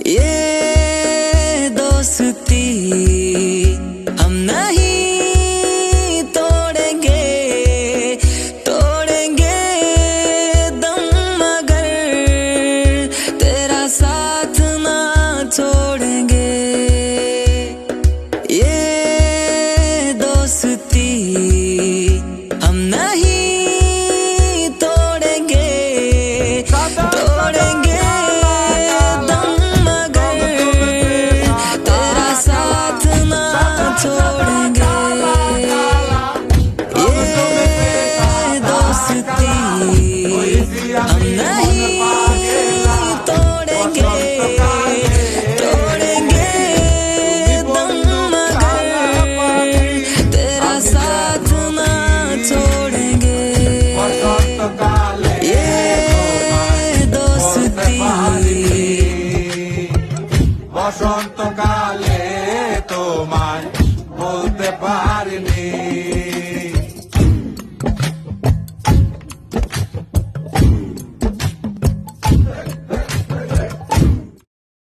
ये दोस्ती हम नहीं तोड़ेंगे, तोड़ेंगे दम मगर तेरा साथ ना छोड़ेंगे। ये दोस्ती हम नहीं तोड़ेंगे, तोड़ेंगे दम मगर तेरा साथ ना छोड़ेंगे। ये दोस्ती हम नहीं तोड़ेंगे, तोड़ेंगे दम मगर तेरा साथ ना छोड़ेंगे। ये दोस्ती বসন্তকাল